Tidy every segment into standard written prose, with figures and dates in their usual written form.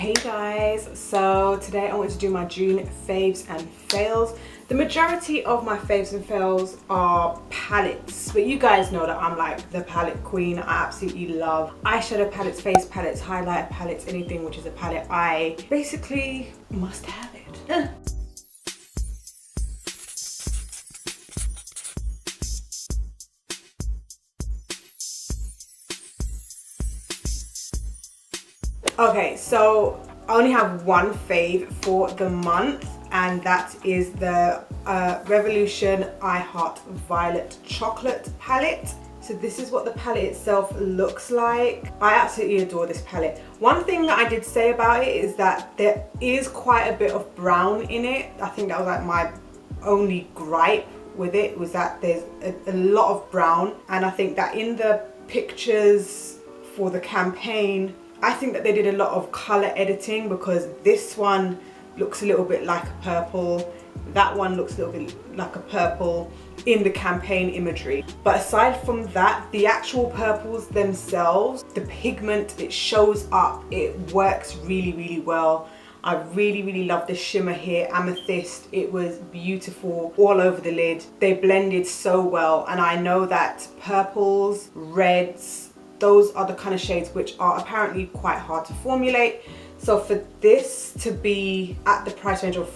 Hey guys, so today I want to do my June faves and fails. The majority of my faves and fails are palettes, but you guys know that I'm like the palette queen. I absolutely love eyeshadow palettes, face palettes, highlighter palettes, anything which is a palette. I basically must have it. Okay, so I only have one fave for the month, and that is the Revolution I Heart Violet Chocolate palette. So this is what the palette itself looks like. I absolutely adore this palette. One thing that I did say about it is that there is quite a bit of brown in it. I think that was like my only gripe with it, was that there's a lot of brown, and I think that in the pictures for the campaign, I think that they did a lot of color editing, because this one looks a little bit like a purple, that one looks a little bit like a purple in the campaign imagery. But aside from that, the actual purples themselves, the pigment, it shows up, it works really, really well. I really love the shimmer here, amethyst. It was beautiful all over the lid. They blended so well, and I know that purples, reds, those are the kind of shades which are apparently quite hard to formulate. So for this to be at the price range of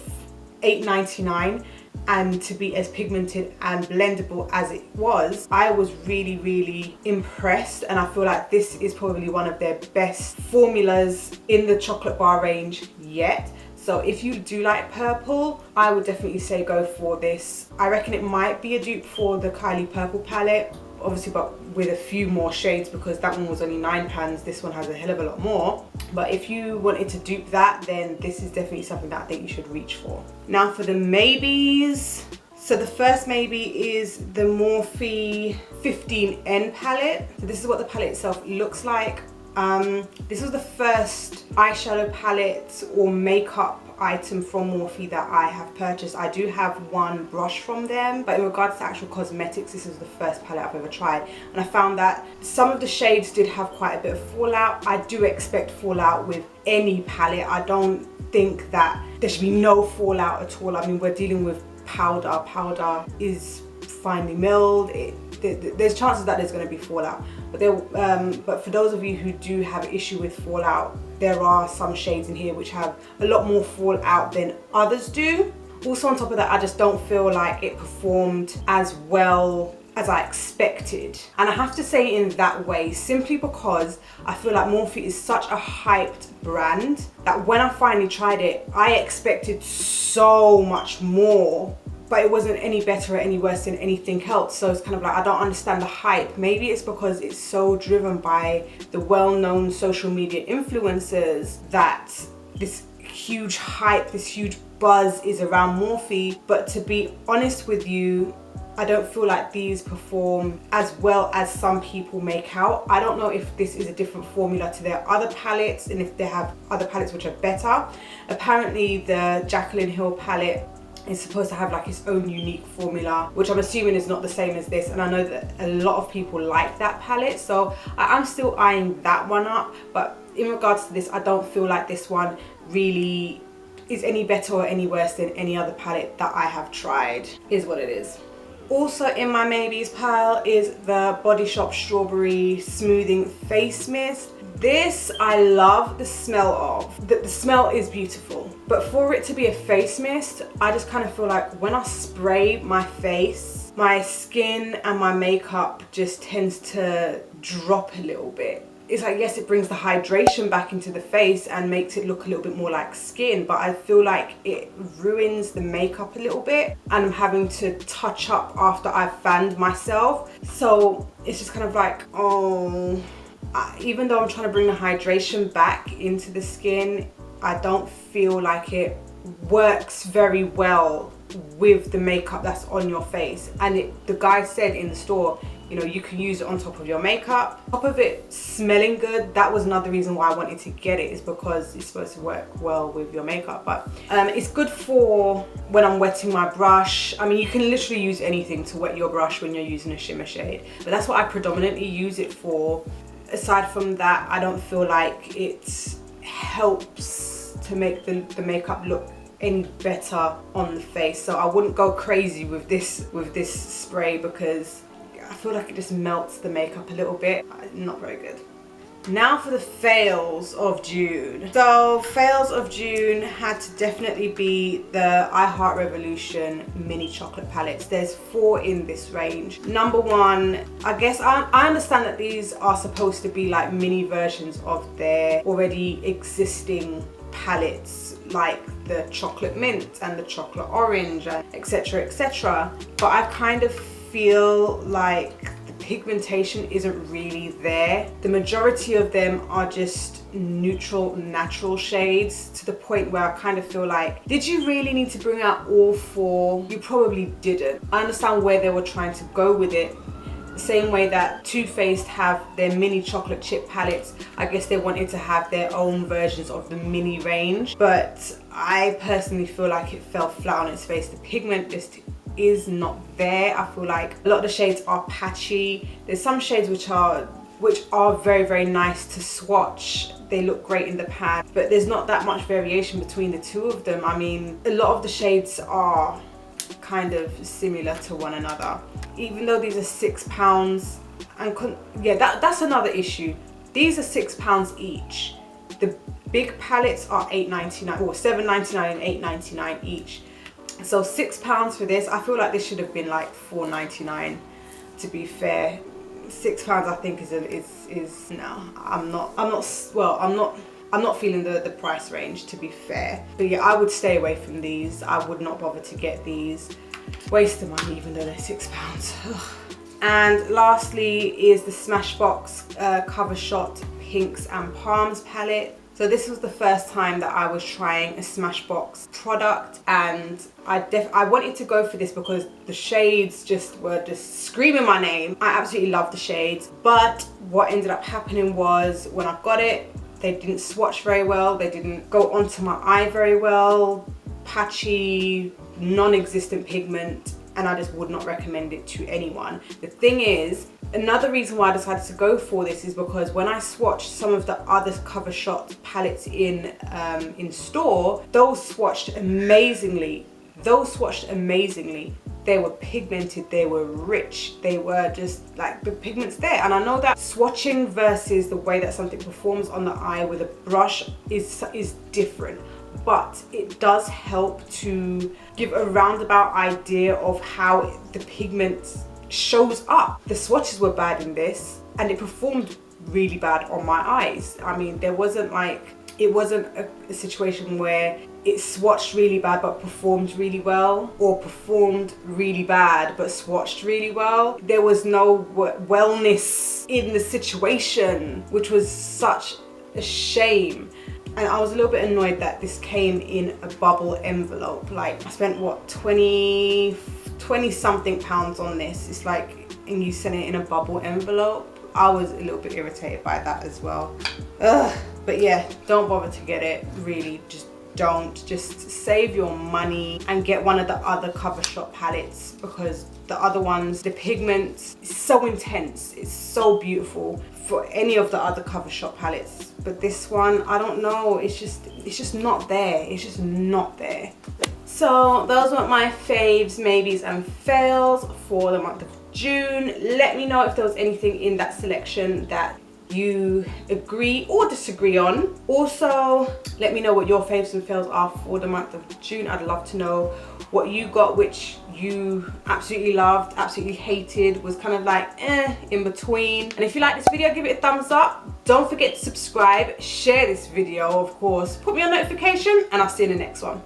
$8.99 and to be as pigmented and blendable as it was, I was really impressed, and I feel like this is probably one of their best formulas in the chocolate bar range yet. So if you do like purple, I would definitely say go for this. I reckon it might be a dupe for the Kylie Purple palette, obviously, but with a few more shades, because that one was only £9. This one has a hell of a lot more. But if you wanted to dupe that, then this is definitely something that I think you should reach for. Now for the maybes. So the first maybe is the Morphe 15N palette. So this is what the palette itself looks like. This was the first eyeshadow palette or makeup item from Morphe that I have purchased. I do have one brush from them, but in regards to actual cosmetics, this is the first palette I've ever tried, and I found that some of the shades did have quite a bit of fallout. I do expect fallout with any palette. I don't think that there should be no fallout at all. I mean, we're dealing with powder. Powder is finely milled. There's chances that there's going to be fallout, but for those of you who do have an issue with fallout, there are some shades in here which have a lot more fallout than others do. Also on top of that, I just don't feel like it performed as well as I expected, and I have to say in that way simply because I feel like Morphe is such a hyped brand that when I finally tried it, I expected so much more, but it wasn't any better or any worse than anything else. So it's kind of like, I don't understand the hype. Maybe it's because it's so driven by the well-known social media influencers that this huge hype, this huge buzz is around Morphe. But to be honest with you, I don't feel like these perform as well as some people make out. I don't know if this is a different formula to their other palettes, and if they have other palettes which are better. Apparently the Jaclyn Hill palette is supposed to have like its own unique formula, which I'm assuming is not the same as this, and I know that a lot of people like that palette, so I'm still eyeing that one up. But in regards to this, I don't feel like this one really is any better or any worse than any other palette that I have tried, is what it is. Also in my maybes pile is the Body Shop Strawberry Smoothing Face Mist. This I love the smell of. The smell is beautiful, but for it to be a face mist, I just kind of feel like when I spray my face, my skin and my makeup just tends to drop a little bit. It's like, yes, it brings the hydration back into the face and makes it look a little bit more like skin, but I feel like it ruins the makeup a little bit, and I'm having to touch up after I've fanned myself. So it's just kind of like, oh, even though I'm trying to bring the hydration back into the skin, I don't feel like it works very well with the makeup that's on your face. And the guy said in the store, you know, you can use it on top of your makeup. On top of it smelling good, that was another reason why I wanted to get it, is because it's supposed to work well with your makeup. But it's good for when I'm wetting my brush. I mean, you can literally use anything to wet your brush when you're using a shimmer shade, but that's what I predominantly use it for. Aside from that, I don't feel like it's helps to make the makeup look any better on the face. So I wouldn't go crazy with this spray because I feel like it just melts the makeup a little bit. Not very good. Now for the fails of June. So fails of June had to definitely be the I Heart Revolution mini chocolate palettes. There's 4 in this range. Number 1, I guess I understand that these are supposed to be like mini versions of their already existing palettes, like the chocolate mint and the chocolate orange, etc, etc. But I kind of feel like pigmentation isn't really there. The majority of them are just neutral, natural shades, to the point where I kind of feel like, did you really need to bring out all 4? You probably didn't. I understand where they were trying to go with it. The same way that Too Faced have their mini chocolate chip palettes, I guess they wanted to have their own versions of the mini range, but I personally feel like it fell flat on its face. The pigment just is not there. I feel like a lot of the shades are patchy. There's some shades which are very, very nice to swatch. They look great in the pan, but there's not that much variation between the 2 of them. I mean, a lot of the shades are kind of similar to one another, even though these are £6. And yeah, that's another issue. These are £6 each. The big palettes are £8.99 or £7.99 and £8.99 each. So £6 for this. I feel like this should have been like £4.99, to be fair. £6 I think is no, I'm not feeling the price range, to be fair. But yeah, I would stay away from these. I would not bother to get these. Waste of money, even though they're £6. And lastly is the Smashbox Cover Shot Pinks and Palms palette. So this was the first time that I was trying a Smashbox product, and I wanted to go for this because the shades were just screaming my name. I absolutely love the shades, but what ended up happening was when I got it, they didn't swatch very well, they didn't go onto my eye very well, patchy, non-existent pigment, and I just would not recommend it to anyone. The thing is, another reason why I decided to go for this is because when I swatched some of the other Cover Shot palettes in store, those swatched amazingly. They were pigmented, they were rich, they were just like, the pigment's there. And I know that swatching versus the way that something performs on the eye with a brush is different, but it does help to give a roundabout idea of how the pigment shows up. The swatches were bad in this, and it performed really bad on my eyes. I mean, it wasn't a situation where it swatched really bad but performed really well, or performed really bad but swatched really well. There was no wellness in the situation, which was such a shame. And I was a little bit annoyed that this came in a bubble envelope. Like, I spent what, 20 something pounds on this. It's like, and you sent it in a bubble envelope. I was a little bit irritated by that as well. Ugh. But yeah, don't bother to get it. Really, just don't. Just save your money and get one of the other Cover Shot palettes, because the other ones, the pigment is so intense. It's so beautiful for any of the other Cover Shot palettes. But this one, I don't know. It's just not there. It's just not there. So those were my faves, maybes and fails for the month of June. Let me know if there was anything in that selection that you agree or disagree on. Also, let me know what your faves and fails are for the month of June. I'd love to know what you got, which you absolutely loved, absolutely hated, was kind of like in between. And if you like this video, give it a thumbs up. Don't forget to subscribe, share this video, of course, put me on notification, and I'll see you in the next one.